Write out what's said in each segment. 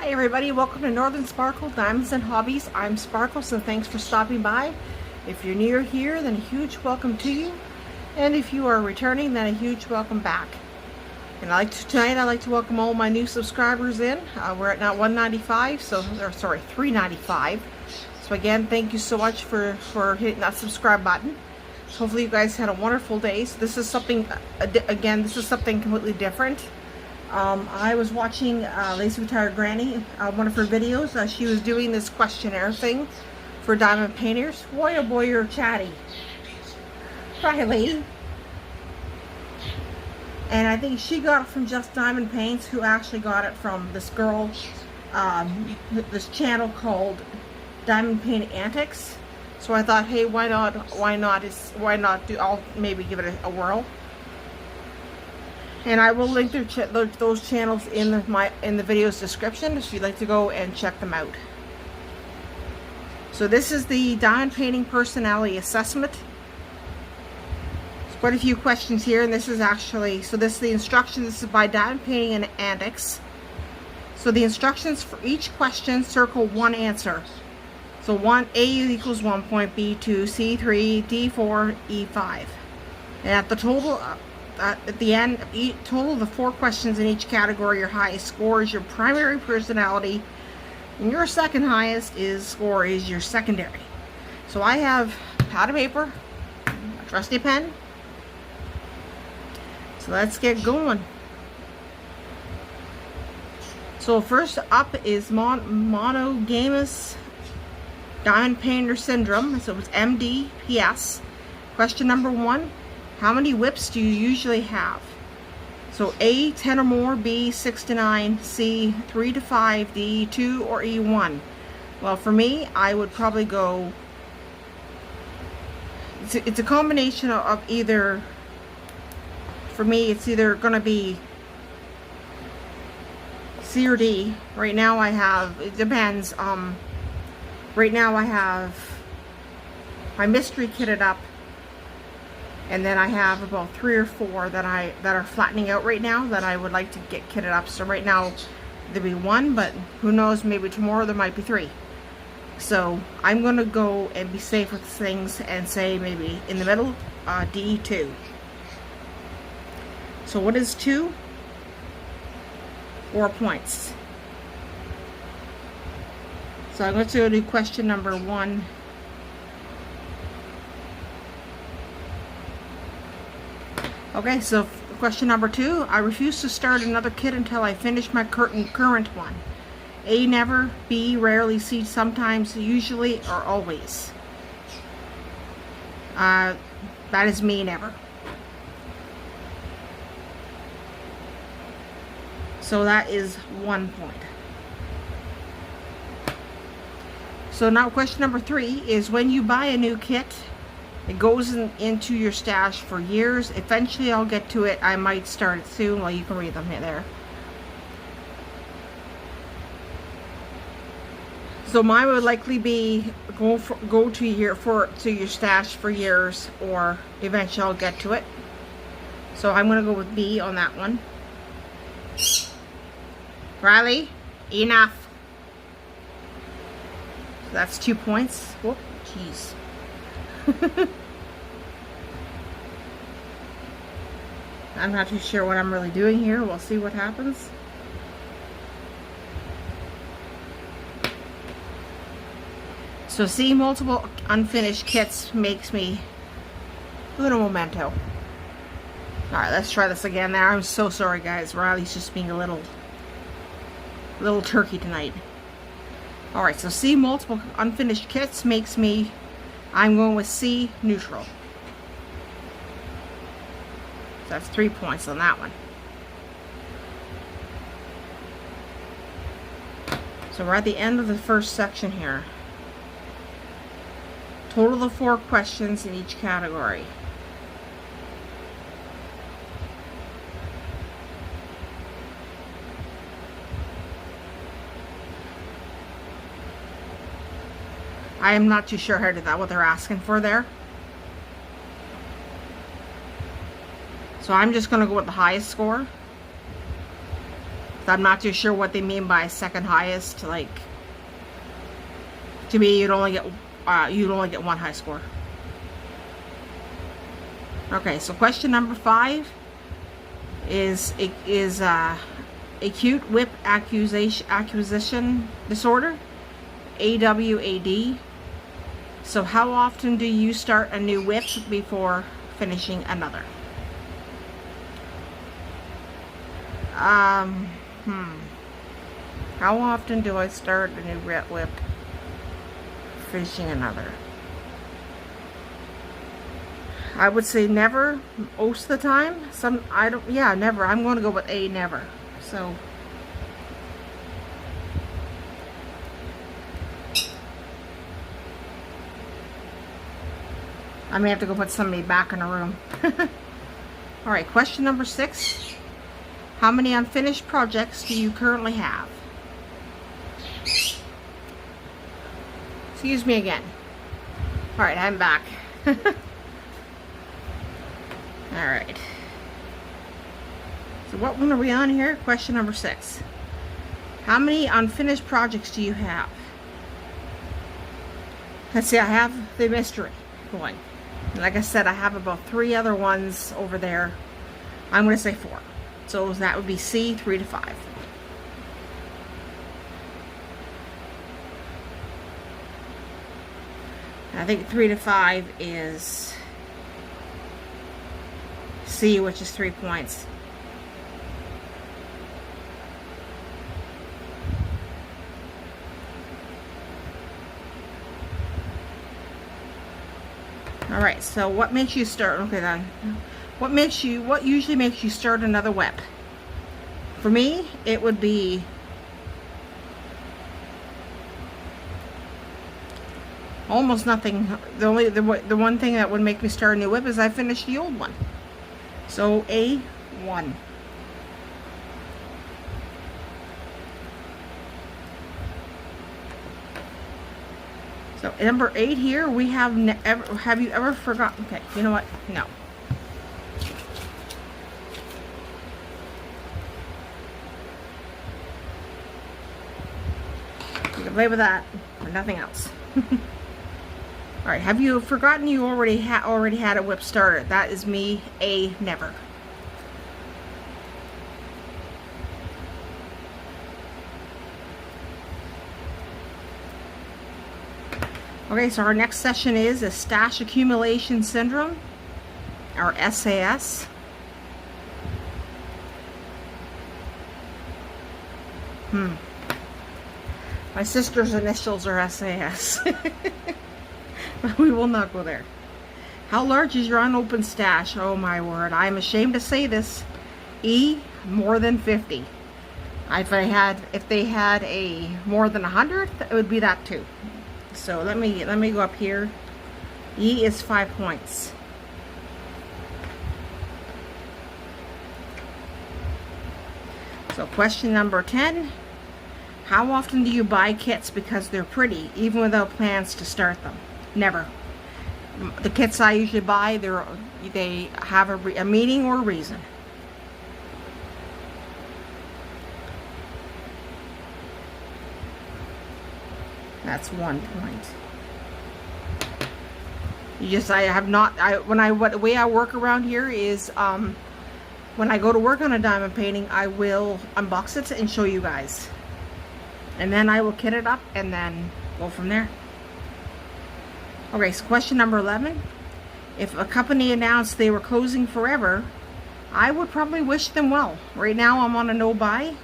Hi everybody, welcome to Northern Sparkle Diamonds and Hobbies. I'm Sparkles and thanks for stopping by. If you're near here, then a huge welcome to you. And if you are returning, then a huge welcome back. And tonight I'd like to welcome all my new subscribers in. We're at now 195, or sorry, 395. So again, thank you so much for hitting that subscribe button. So hopefully you guys had a wonderful day. So this is something, again, this is something completely different. I was watching Lazy Retired Granny, one of her videos. She was doing this questionnaire thing for diamond painters. Boy, oh boy, you're chatty. Hi, lady. And I think she got it from Just Diamond Paints, who actually got it from this girl, this channel called Diamond Paint Antics. So I thought, hey, why not I'll maybe give it a whirl. And I will link those channels in the video's description if you'd like to go and check them out. So this is the Diamond Painting Personality Assessment. There's quite a few questions here, and this is actually, so this is the instructions. This is by Diamond Painting and Antics. So the instructions for each question, circle one answer. So A equals 1 point, B 2, C 3, D 4, E 5. And at the total, at the end, total of the 4 questions in each category, your highest score is your primary personality, and your second highest score is your secondary. So I have pad of paper, a trusty pen. So let's get going. So first up is monogamous diamond painter syndrome. So it's MDPS. Question number 1. How many whips do you usually have? So A, 10 or more, B, 6 to 9, C, 3 to 5, D, 2, or E, 1. Well, for me, I would probably go, it's a combination of either, for me, it's either going to be C or D. Right now I have, it depends, right now I have my mystery kitted up. And then I have about 3 or 4 that are flattening out right now that I would like to get kitted up. So right now there'll be 1, but who knows, maybe tomorrow there might be 3. So I'm going to go and be safe with things and say maybe in the middle, D2. So what is 2? 4 points. So I'm going to go to question number 1. Okay, so question number 2. I refuse to start another kit until I finish my current one. A, never. B, rarely. C, sometimes. Usually, or always. That is me, never. So that is 1 point. So now question number 3 is when you buy a new kit, it goes into your stash for years. Eventually I'll get to it. I might start it soon. Well, you can read them here there. So mine would likely be go to your stash for years, or eventually I'll get to it. So I'm going to go with B on that one. Riley, enough. So that's 2 points. Whoop, jeez. I'm not too sure what I'm really doing here. We'll see what happens. So seeing multiple unfinished kits makes me a little memento. Alright, let's try this again there. I'm so sorry guys. Riley's just being a little turkey tonight. Alright, so see multiple unfinished kits makes me, I'm going with C, neutral. So that's 3 points on that one. So we're at the end of the first section here. Total of 4 questions in each category. I am not too sure how to do that, what they're asking for there. So I'm just going to go with the highest score. I'm not too sure what they mean by second highest. Like, to me, you'd only get one high score. Okay, so question number 5 is acute whip acquisition disorder, AWAD. So how often do you start a new whip before finishing another? How often do I start a new whip finishing another? I would say never most of the time. Never. I'm going to go with A, never. So I may have to go put somebody back in the room. All right, question number 6. How many unfinished projects do you currently have? Excuse me again. All right, I'm back. All right. So what one are we on here? Question number 6. How many unfinished projects do you have? Let's see, I have the mystery going. Like I said, I have about 3 other ones over there. I'm going to say 4. So that would be C, 3 to 5. I think 3 to 5 is C, which is 3 points. All right, so what makes you start? Okay, then. What usually makes you start another whip? For me, it would be almost nothing. The one thing that would make me start a new whip is I finished the old one. So A1. So number 8 here, we have you ever forgotten? Okay, you know what? No. You can play with that or nothing else. All right, have you forgotten you already had a whip started? That is me, A, never. Okay, so our next session is a stash accumulation syndrome, or SAS. My sister's initials are SAS. But we will not go there. How large is your unopened stash? Oh my word, I'm ashamed to say this. E, more than 50. If they had a more than 100, it would be that too. So let me go up here. E is 5 points. So question number 10. How often do you buy kits because they're pretty, even without plans to start them? Never. The kits I usually buy, they have a meaning or a reason. That's 1 point. The way I work around here is, when I go to work on a diamond painting, I will unbox it and show you guys. And then I will kit it up and then go from there. Okay, so question number 11. If a company announced they were closing forever, I would probably wish them well. Right now I'm on a no buy.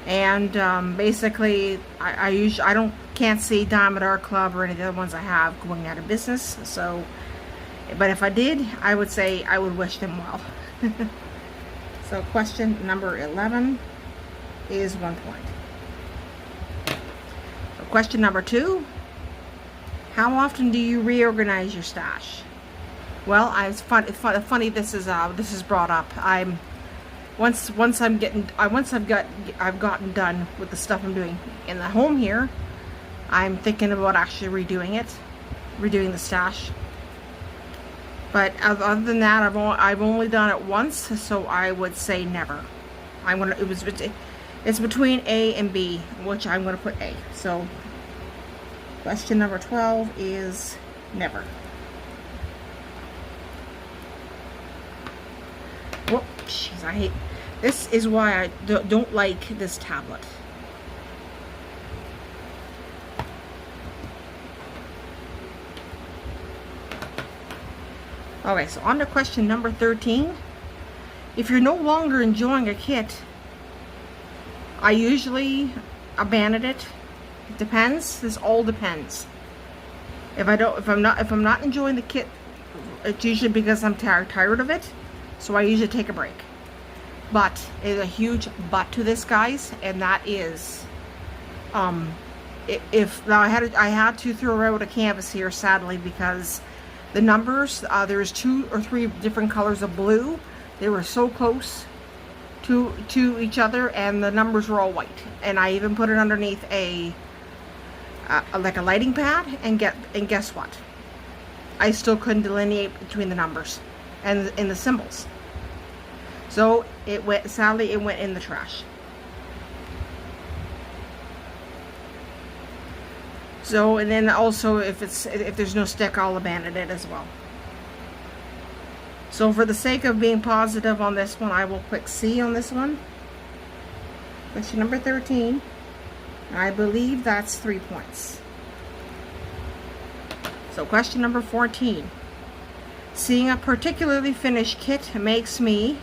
And basically, I can't see Diamond Art Club or any of the other ones I have going out of business. So, but if I did, I would say I would wish them well. So question number 11 is 1 point. So question number 2. How often do you reorganize your stash? Well, it's funny this is brought up. Once I've gotten done with the stuff I'm doing in the home here, I'm thinking about actually redoing the stash. But other than that, I've only done it once, so I would say never. It's between A and B, which I'm gonna put A. So question number 12 is never. Whoop, jeez, I hate. This is why I don't like this tablet. Okay, so on to question number 13. If you're no longer enjoying a kit, I usually abandon it. It depends. This all depends. If I'm not enjoying the kit, it's usually because I'm tired of it. So I usually take a break. But there's a huge but to this, guys, and that is, if now I had to throw out a canvas here, sadly, because the numbers, there's 2 or 3 different colors of blue. They were so close to each other, and the numbers were all white. And I even put it underneath like a lighting pad, and guess what? I still couldn't delineate between the numbers and the symbols. So sadly, it went in the trash. So, and then also if there's no stick, I'll abandon it as well. So for the sake of being positive on this one, I will click C on this one. Question number 13. I believe that's 3 points. So question number 14. Seeing a particularly finished kit makes me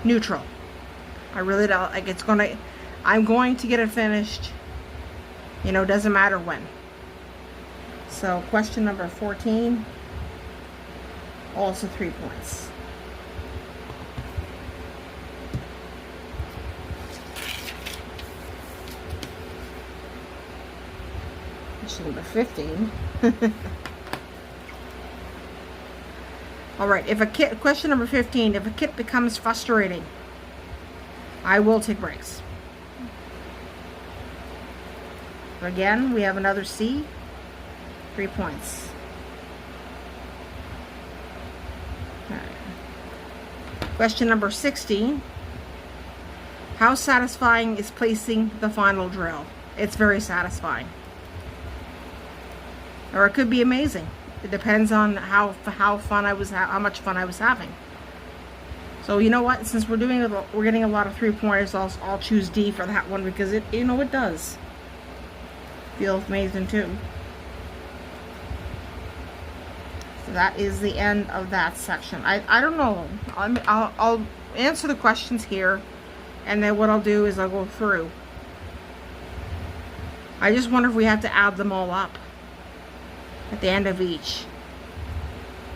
neutral. I really don't like I'm going to get it finished. You know, doesn't matter when. So question number 14, also 3 points. Question number 15. All right, question number 15, if a kit becomes frustrating, I will take breaks. Again, we have another C, 3 points. All right. Question number 16, how satisfying is placing the final drill? It's very satisfying. Or it could be amazing. It depends on how much fun I was having. So you know what? Since we're getting a lot of 3-pointers, I'll choose D for that one, because it does feel amazing too. So that is the end of that section. I don't know. I'll answer the questions here, and then what I'll do is I'll go through. I just wonder if we have to add them all up at the end of each.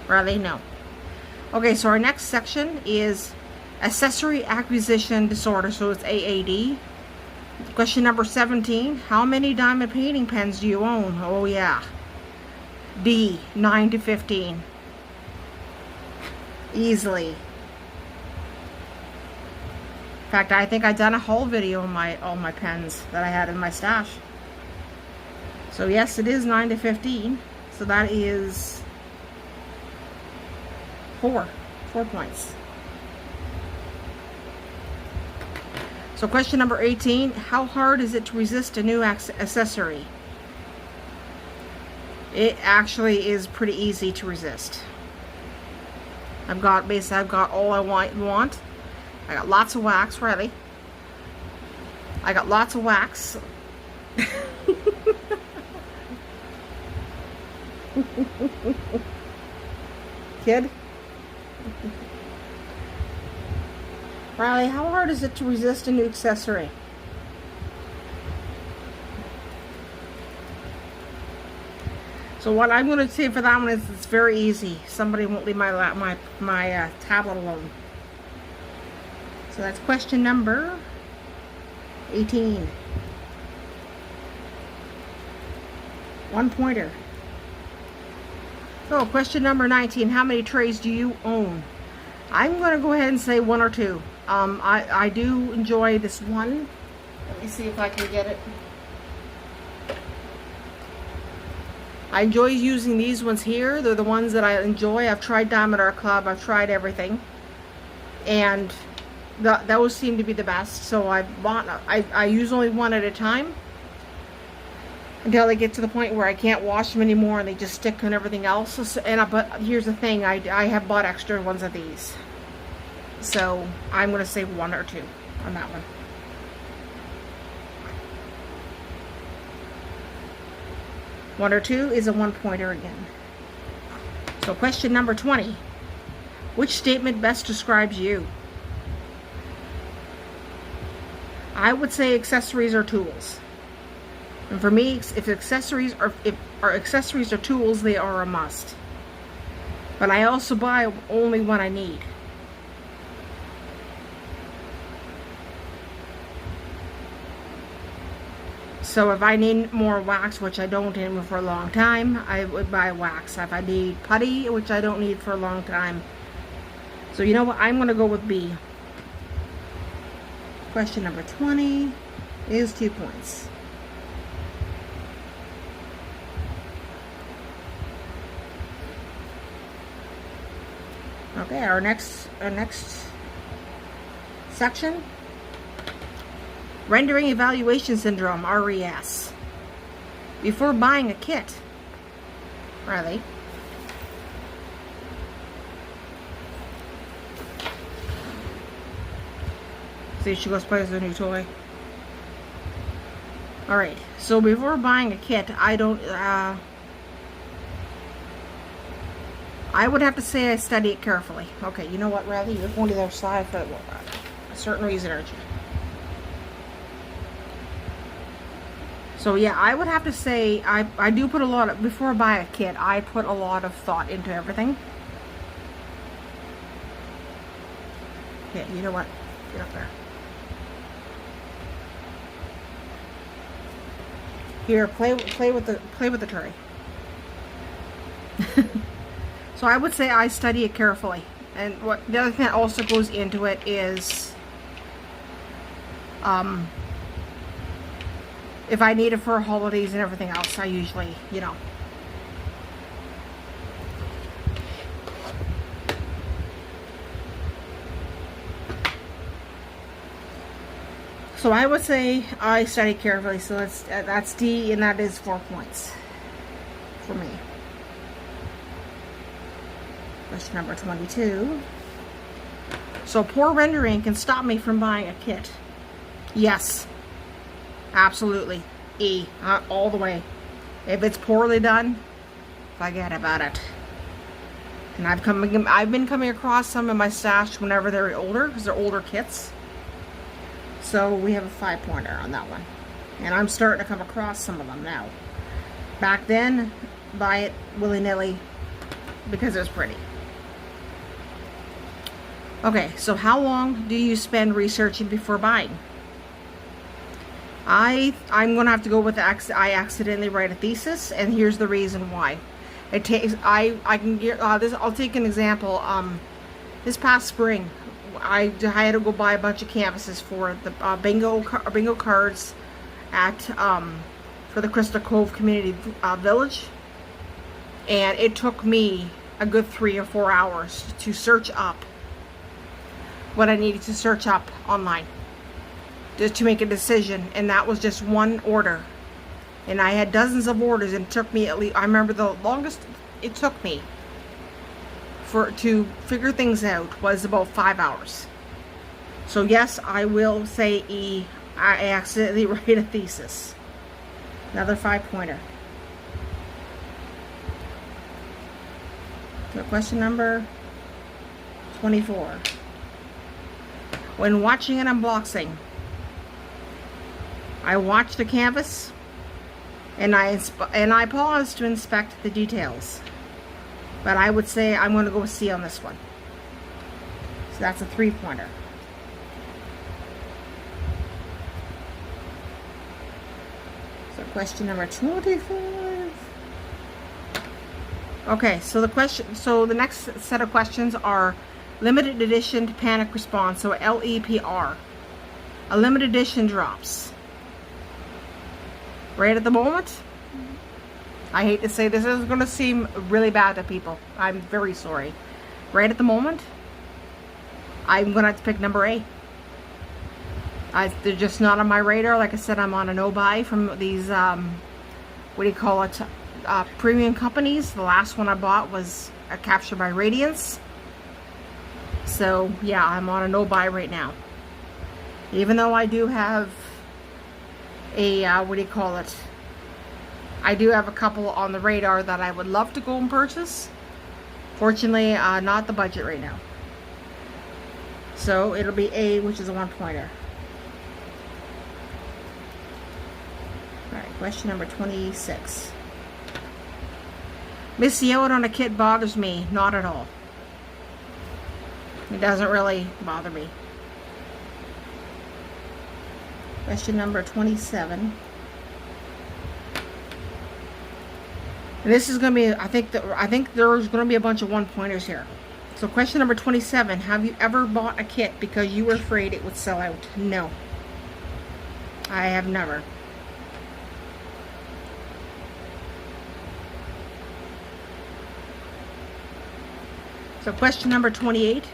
Really? No. Okay, so our next section is accessory acquisition disorder, so it's AAD. Question number 17, how many diamond painting pens do you own? Oh yeah. D, 9 to 15. Easily. In fact, I think I've done a whole video on all my pens that I had in my stash. So yes, it is 9 to 15. So that is 4 points. So question number 18, how hard is it to resist a new accessory? It actually is pretty easy to resist. I've got all I want. I got lots of wax, really. I got lots of wax. Kid? Riley, how hard is it to resist a new accessory? So what I'm going to say for that one is it's very easy. Somebody won't leave my tablet alone. So that's question number 18. 1 pointer. So question number 19, how many trays do you own? I'm going to go ahead and say 1 or 2. I do enjoy this one. Let me see if I can get it. I enjoy using these ones here. They're the ones that I enjoy. I've tried Diamond Art Club. I've tried everything. and those seem to be the best. So I use only one at a time until they get to the point where I can't wash them anymore and they just stick on everything else. But here's the thing, I have bought extra ones of these, so I'm going to say 1 or 2 on that one. One or 2 is a 1-pointer again. So question number 20. Which statement best describes you? I would say accessories or tools. And for me, if accessories are tools, they are a must. But I also buy only when I need. So if I need more wax, which I don't need for a long time, I would buy wax. If I need putty, which I don't need for a long time. So you know what? I'm going to go with B. Question number 20 is 2 points. Okay, our next section. Rendering Evaluation Syndrome, RES. Before buying a kit, Riley. See, she goes play with a new toy. Alright, so before buying a kit, I would have to say I study it carefully. Okay, you know what, Riley? You're going to the other side for a certain reason, aren't you? So yeah, I would have to say I do put a lot of, before I buy a kit, I put a lot of thought into everything. Yeah, you know what? Get up there. Here, play with the tray. So I would say I study it carefully. And what the other thing that also goes into it is if I need it for holidays and everything else, I usually, you know. So I would say I study carefully. So that's D, and that is 4 points for me. Question number 22. So poor rendering can stop me from buying a kit. Yes. Absolutely. E. All the way. If it's poorly done, forget about it. And I've been coming across some in my stash whenever they're older, because they're older kits. So we have a 5-pointer on that one. And I'm starting to come across some of them now. Back then, buy it willy-nilly because it was pretty. Okay, so how long do you spend researching before buying? I'm gonna have to go with I accidentally write a thesis, and here's the reason why. It takes I'll take an example. This past spring, I had to go buy a bunch of canvases for the bingo cards at for the Crystal Cove Community Village, and it took me a good 3 or 4 hours to search up what I needed to search up online just to make a decision, and that was just one order. And I had dozens of orders, and it took me at least, I remember the longest it took me to figure things out was about 5 hours. So yes, I will say E. I accidentally write a thesis. Another 5-pointer. So question number 24. When watching an unboxing, I watch the canvas and I pause to inspect the details. But I would say I'm going to go with C on this one. So that's a 3-pointer. So question number 25. Okay, so the next set of questions are limited edition to panic response, so LEPR. A limited edition drops. Right at the moment, I hate to say this is going to seem really bad to people. I'm very sorry. Right at the moment, I'm going to have to pick number A. They're just not on my radar. Like I said, I'm on a no-buy from these, what do you call it, premium companies. The last one I bought was a Capture by Radiance. So, yeah, I'm on a no-buy right now. Even though I do have a, what do you call it, I do have a couple on the radar that I would love to go and purchase. Fortunately, not the budget right now. So, it'll be A, which is a one-pointer. Alright, question number 26. Missing out on a kit bothers me. Not at all. It doesn't really bother me. Question number 27. And this is going to be, I think there's going to be a bunch of one-pointers here. So question number 27. Have you ever bought a kit because you were afraid it would sell out? No. I have never. So question number 28.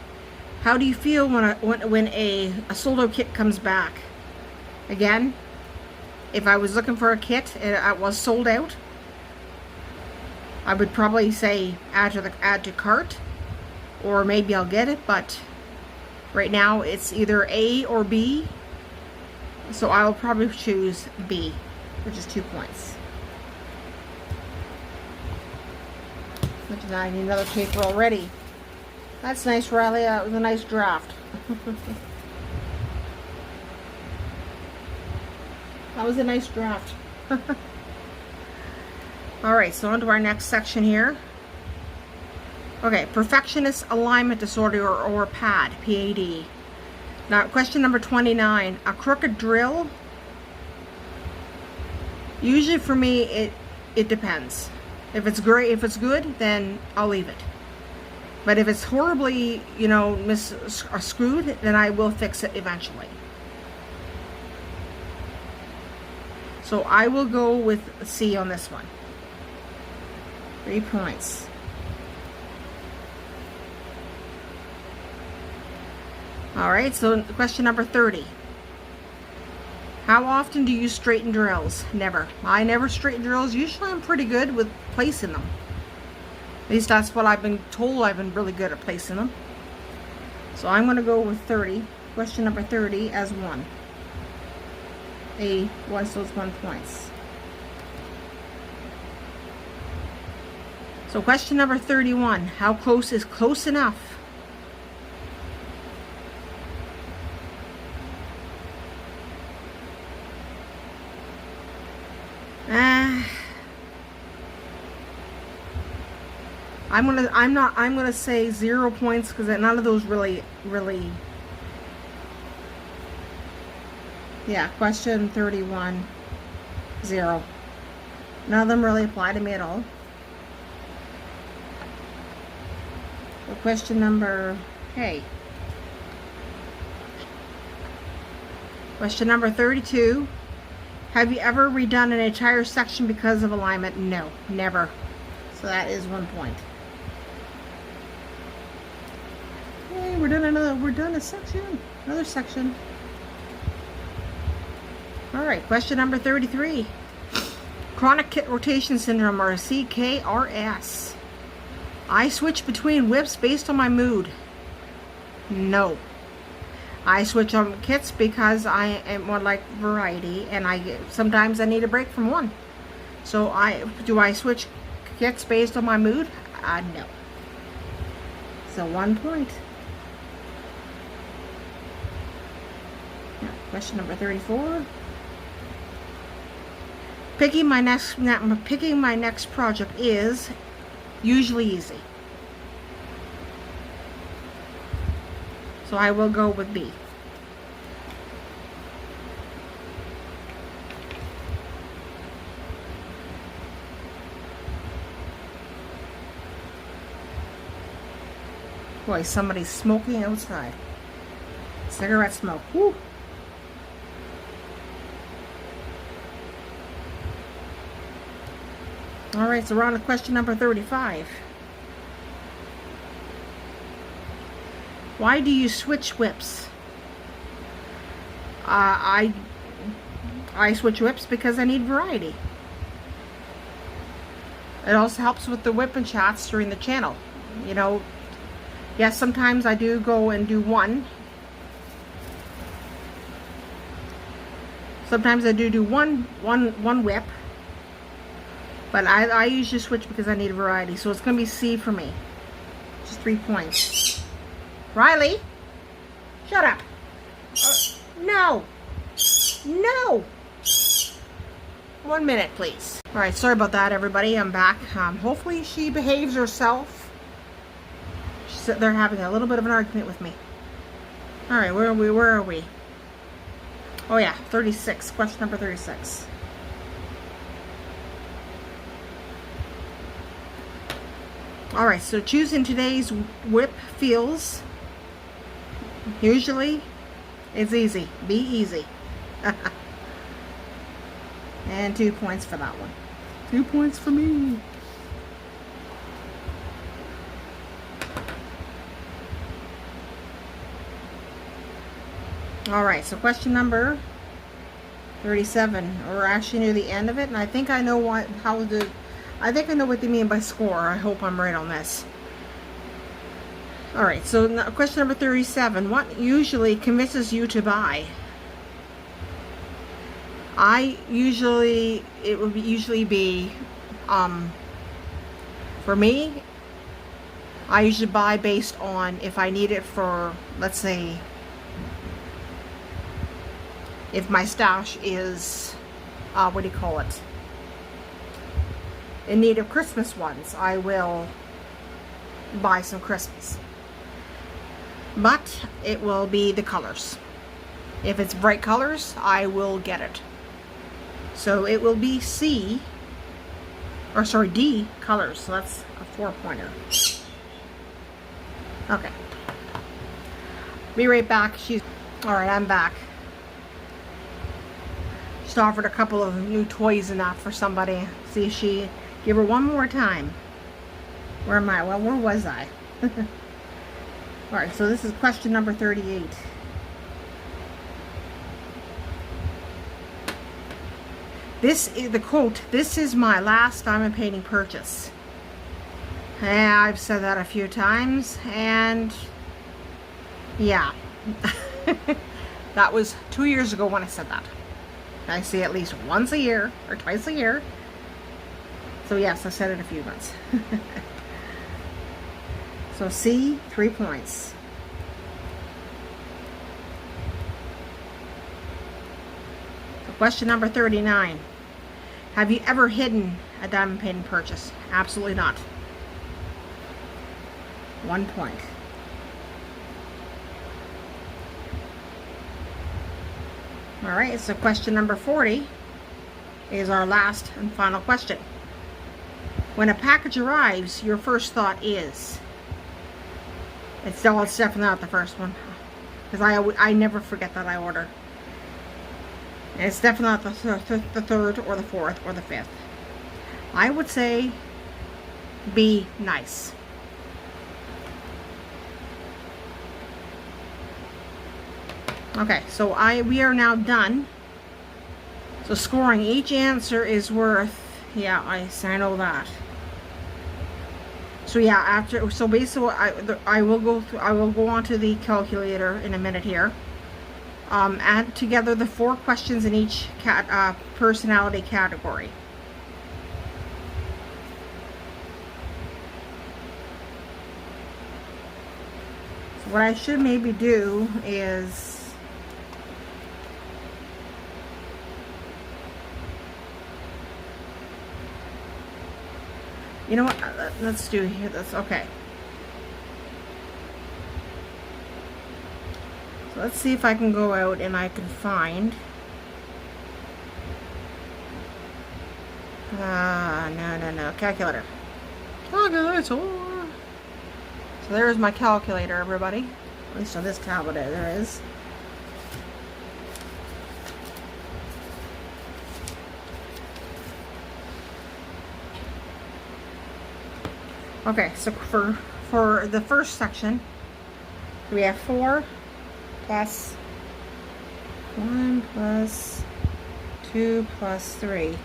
How do you feel when a sold out kit comes back? Again, if I was looking for a kit and it was sold out, I would probably say add to cart, or maybe I'll get it, but right now it's either A or B, so I'll probably choose B, which is 2 points. Look at that, I need another paper already. That's nice, Riley. That was a nice draft. That was a nice draft. Alright, so on to our next section here. Okay, perfectionist alignment disorder or PAD, PAD. Now, question number 29. A crooked drill. Usually for me, it depends. If it's great, if it's good, then I'll leave it. But if it's horribly, you know, screwed, then I will fix it eventually. So I will go with C on this one. 3 points. Alright, so question number 30. How often do you straighten drills? Never. I never straighten drills. Usually I'm pretty good with placing them. At least that's what I've been told. I've been really good at placing them. So I'm going to go with 30. Question number 30 as 1. A, so it's 1 points. So question number 31. How close is close enough? I'm gonna say 0 points because none of those really. Yeah, question 31, 0. None of them really apply to me at all. So question number, question number 32. Have you ever redone an entire section because of alignment? No, never. So that is 1 point. Hey, we're done a section. Another section. Alright, question number 33. Chronic kit rotation syndrome, or CKRS. I switch between whips based on my mood. No. I switch on kits because I am more like variety, and sometimes I need a break from one. So do I switch kits based on my mood? No. So 1 point. Now, question number 34. Picking my next project is usually easy. So I will go with B. Boy, somebody's smoking outside. Cigarette smoke. Woo. Alright, so we're on to question number 35. Why do you switch whips? I switch whips because I need variety. It also helps with the whipping chats during the channel. You know, yes, sometimes I do go and do one. Sometimes I do one whip. But I usually switch because I need variety. So it's going to be C for me. Just 3 points. Riley, shut up. No. No. 1 minute, please. All right, sorry about that, everybody. I'm back. Hopefully she behaves herself. They're having a little bit of an argument with me. All right, where are we? Oh yeah, 36. Question number 36. All right, so choosing today's whip feels. Usually, it's easy. Be easy. And 2 points for that one. 2 points for me. All right, so question number 37. We're actually near the end of it, and I think I know I think I know what they mean by score. I hope I'm right on this. All right, so question number 37. What usually convinces you to buy? It would usually be, for me, I usually buy based on if I need it for, let's say, if my stash is, what do you call it? In need of Christmas ones, I will buy some Christmas. But it will be the colors. If it's bright colors, I will get it. So it will be D, colors. So that's a 4-pointer. Okay. Be right back. Alright, I'm back. Just offered a couple of new toys and that for somebody. See if she... Give her one more time. Where am I? Well, where was I? Alright, so this is question number 38. This is the quote. This is my last diamond painting purchase. Yeah, I've said that a few times, and yeah. That was 2 years ago when I said that. I say at least once a year or twice a year. So yes, I said it a few months. So C, 3 points. So question number 39. Have you ever hidden a diamond painting purchase? Absolutely not. 1 point. Alright, so question number 40 is our last and final question. When a package arrives, your first thought is... It's definitely not the first one. Because I never forget that I order. And it's definitely not the third or the fourth or the fifth. I would say be nice. Okay, so we are now done. So scoring, each answer is worth... Yeah, I know that. So yeah, basically I will go on to the calculator in a minute here. Add together the 4 questions in each personality category. So what I should maybe do is... You know what? Let's do here. That's okay. So let's see if I can go out and I can find. No. Calculator. Calculator. So there's my calculator, everybody. At least on this tablet there is. Okay, so for the first section, We have 4 plus 1 plus 2 plus 3.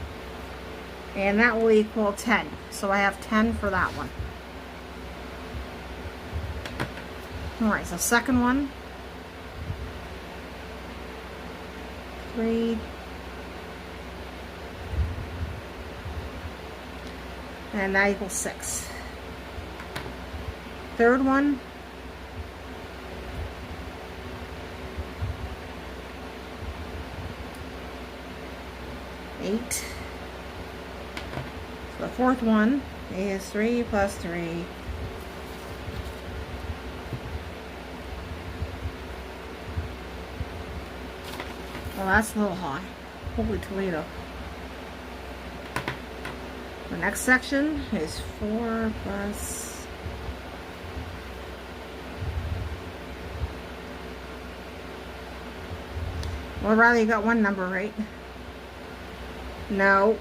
And that will equal 10. So I have 10 for that one. Alright, so second one. 3. And that equals 6. Third one. 8. So the fourth one is 3 plus 3. Well, that's a little high. Holy Toledo. The next section is 4 plus... Well, rather you got one number right. No.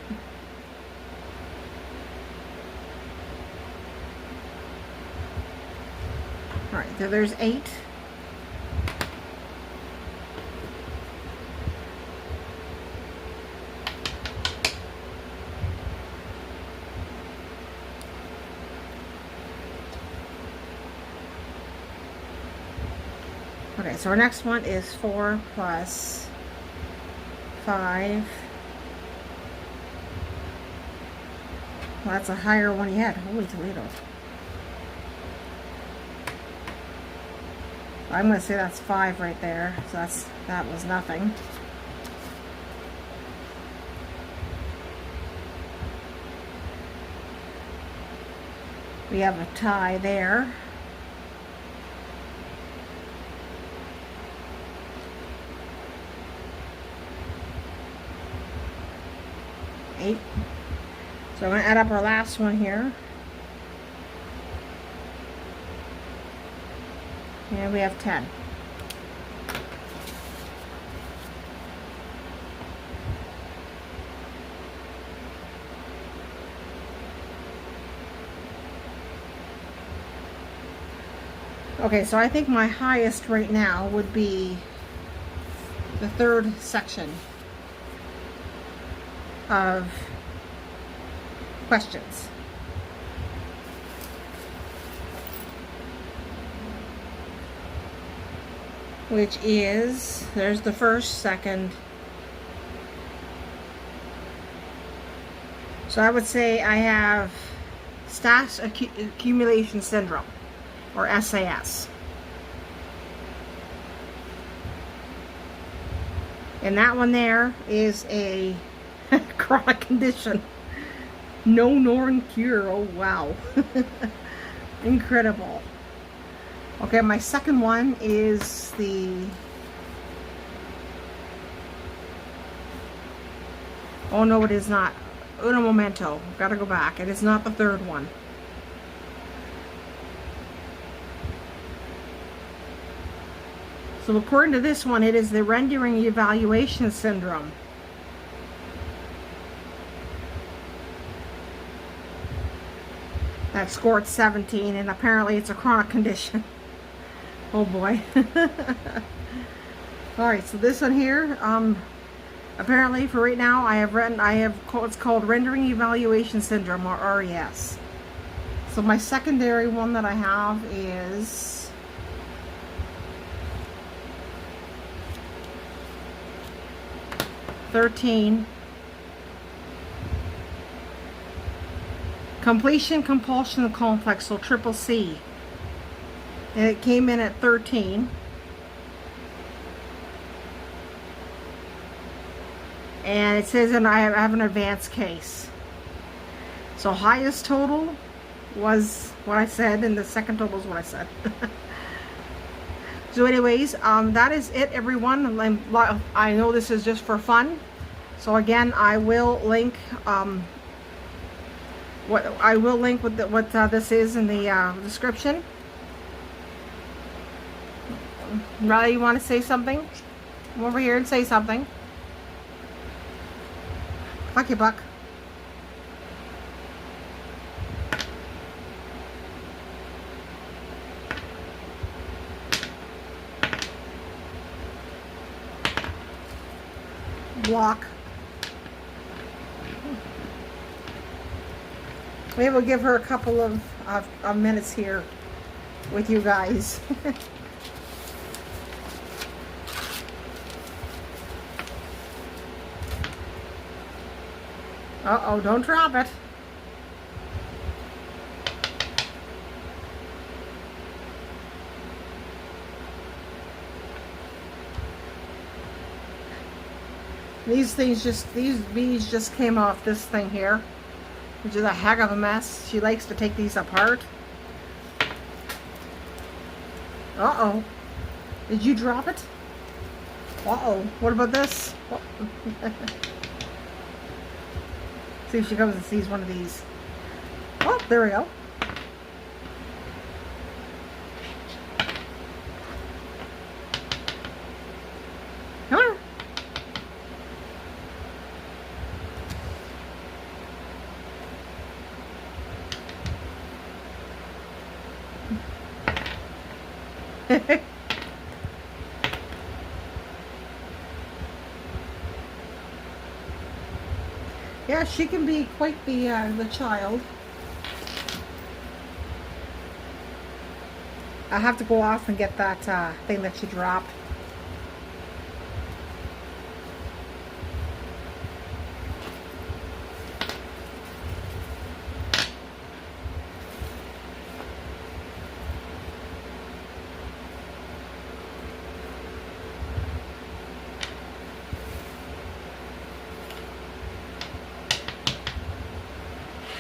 Alright, so there's 8. Okay, so our next one is 4 plus 5. Well, that's a higher one yet. Holy Toledo. I'm going to say that's 5 right there. So that was nothing. We have a tie there. Eight. So I'm going to add up our last one here. And we have 10. Okay, so I think my highest right now would be the third section of questions. Which is, there's the first, second. So I would say I have stash accumulation syndrome, or SAS. And that one there is a chronic condition. No known cure. Oh wow. Incredible. Okay, my second one is the... Oh no, it is not. Uno momento. Gotta go back. It is not the third one. So according to this one, it is the rendering evaluation syndrome. That scored 17, and apparently it's a chronic condition. Oh boy. Alright, so this one here, apparently for right now, it's called rendering evaluation syndrome, or RES. So my secondary one that I have is (13). Completion compulsion complex, so CCC. And it came in at 13. And it says that I have an advanced case. So highest total was what I said, and the second total is what I said. So anyways, that is it, everyone. I know this is just for fun. So again, I will link what this is in the description. Riley, you want to say something? Come over here and say something. Bucky Buck. block. We will give her a couple of minutes here with you guys. Uh-oh, don't drop it. These beads just came off this thing here, which is a heck of a mess. She likes to take these apart. Uh-oh. Did you drop it? Uh-oh. What about this? See if she comes and sees one of these. Oh, there we go. Come on. Yeah, she can be quite the child. I have to go off and get that thing that she dropped.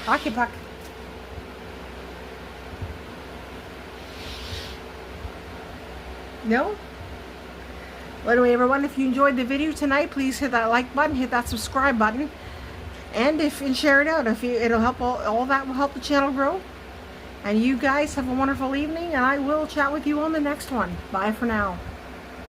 Hockey puck. No? Well, anyway, everyone, if you enjoyed the video tonight, please hit that like button, hit that subscribe button, and share it out. It'll help all that will help the channel grow. And you guys have a wonderful evening, and I will chat with you on the next one. Bye for now.